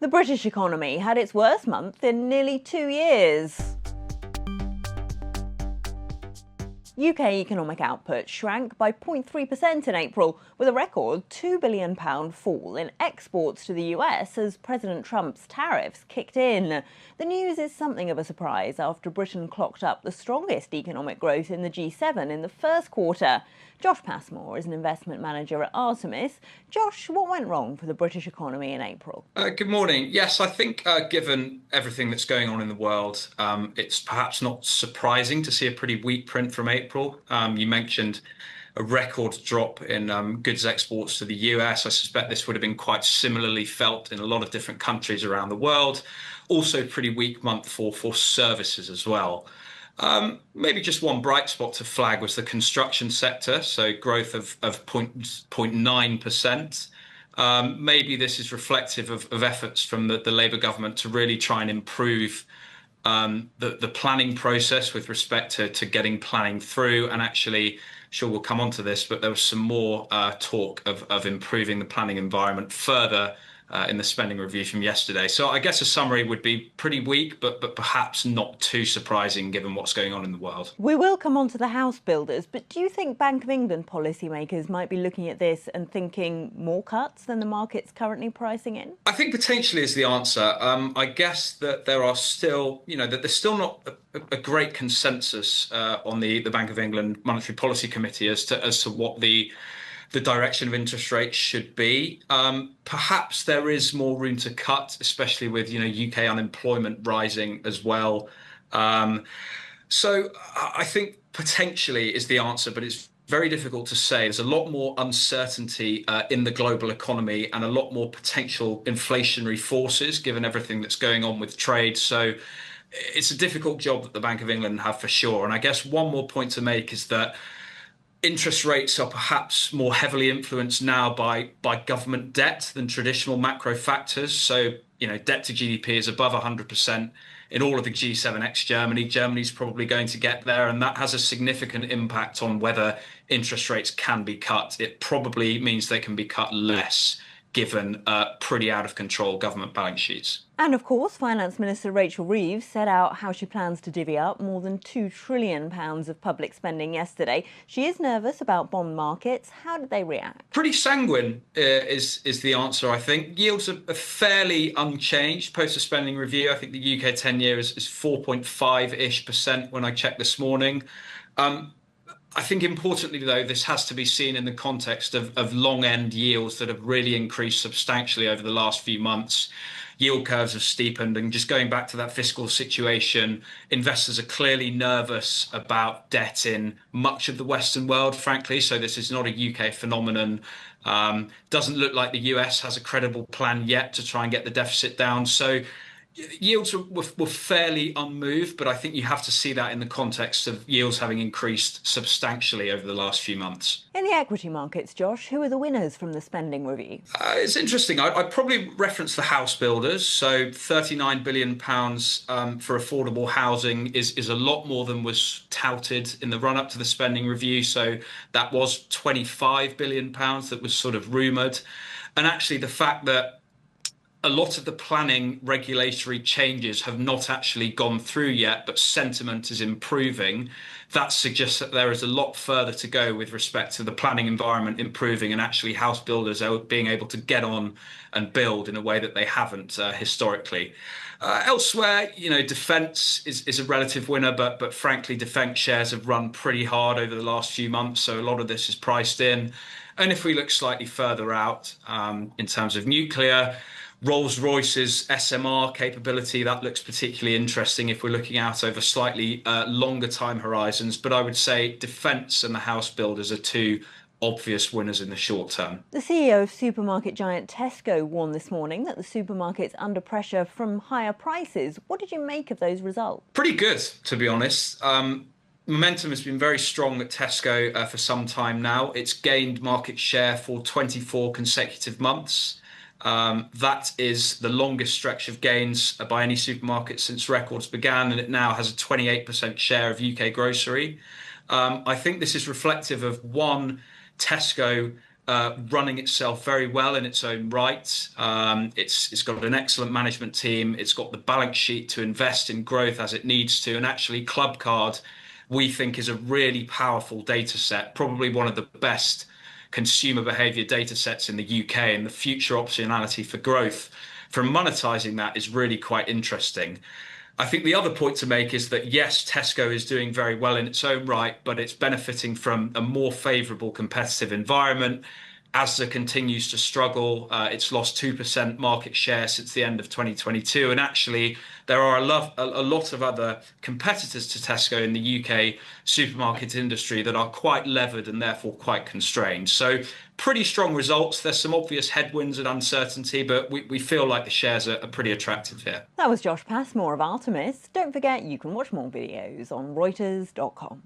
The British economy had its worst month in nearly 2 years. UK economic output shrank by 0.3% in April, with a record £2 billion fall in exports to the US as President Trump's tariffs kicked in. The news is something of a surprise after Britain clocked up the strongest economic growth in the G7 in the first quarter. Josh Passmore is an investment manager at Artemis. Josh, what went wrong for the British economy in April? Good morning. Yes, I think given everything that's going on in the world, it's perhaps not surprising to see a pretty weak print from April. You mentioned a record drop in goods exports to the US. I suspect this would have been quite similarly felt in a lot of different countries around the world. Also, pretty weak month for services as well. Maybe just one bright spot to flag was the construction sector, so growth of 0.9%. Maybe this is reflective of efforts from the Labour government to really try and improve the planning process with respect to getting planning through. And actually, sure, we'll come on to this, but there was some more talk of improving the planning environment further in the spending review from yesterday. So I guess a summary would be pretty weak, but perhaps not too surprising given what's going on in the world. We will come on to the house builders, but do you think Bank of England policymakers might be looking at this and thinking more cuts than the market's currently pricing in? I think potentially is the answer. I guess that there are still, that there's still not a great consensus on the Bank of England Monetary Policy Committee as to what the direction of interest rates should be. Perhaps there is more room to cut, especially with UK unemployment rising as well. So I think potentially is the answer, but it's very difficult to say. There's a lot more uncertainty in the global economy and a lot more potential inflationary forces given everything that's going on with trade. So it's a difficult job that the Bank of England have for sure. And I guess one more point to make is that interest rates are perhaps more heavily influenced now by government debt than traditional macro factors. So, debt to GDP is above 100% in all of the G7 ex-Germany. Germany's probably going to get there, and that has a significant impact on whether interest rates can be cut. It probably means they can be cut less, given pretty out of control government balance sheets. And of course, Finance Minister Rachel Reeves set out how she plans to divvy up more than £2 trillion of public spending yesterday. She is nervous about bond markets. How did they react? Pretty sanguine is the answer, I think. Yields are fairly unchanged post the spending review. I think the UK 10-year is 4.5-ish% when I checked this morning. I think importantly, though, this has to be seen in the context of long end yields that have really increased substantially over the last few months. Yield curves have steepened, and just going back to that fiscal situation, investors are clearly nervous about debt in much of the Western world, frankly. So this is not a UK phenomenon. Doesn't look like the US has a credible plan yet to try and get the deficit down. So yields were fairly unmoved, but I think you have to see that in the context of yields having increased substantially over the last few months. In the equity markets, Josh, who are the winners from the spending review? It's interesting. I'd probably reference the house builders. So £39 billion for affordable housing is a lot more than was touted in the run-up to the spending review. So that was £25 billion that was sort of rumoured. And actually the fact that a lot of the planning regulatory changes have not actually gone through yet, but sentiment is improving. That suggests that there is a lot further to go with respect to the planning environment improving and actually house builders being able to get on and build in a way that they haven't historically. Elsewhere, defence is a relative winner, but frankly, defence shares have run pretty hard over the last few months. So a lot of this is priced in. And if we look slightly further out in terms of nuclear, Rolls-Royce's SMR capability, that looks particularly interesting if we're looking out over slightly longer time horizons. But I would say defence and the house builders are two obvious winners in the short term. The CEO of supermarket giant Tesco warned this morning that the supermarket's under pressure from higher prices. What did you make of those results? Pretty good, to be honest. Momentum has been very strong at Tesco for some time now. It's gained market share for 24 consecutive months. That is the longest stretch of gains by any supermarket since records began, and it now has a 28% share of UK grocery. I think this is reflective of one, Tesco running itself very well in its own right. It's got an excellent management team. It's got the balance sheet to invest in growth as it needs to. And actually, Clubcard, we think, is a really powerful data set, probably one of the best consumer behavior data sets in the UK, and the future optionality for growth from monetizing that is really quite interesting. I think the other point to make is that yes, Tesco is doing very well in its own right, but it's benefiting from a more favourable competitive environment. Asda continues to struggle. It's lost 2% market share since the end of 2022. And actually, there are a lot of other competitors to Tesco in the UK supermarket industry that are quite levered and therefore quite constrained. So pretty strong results. There's some obvious headwinds and uncertainty, but we feel like the shares are pretty attractive here. That was Josh Passmore of Artemis. Don't forget you can watch more videos on Reuters.com.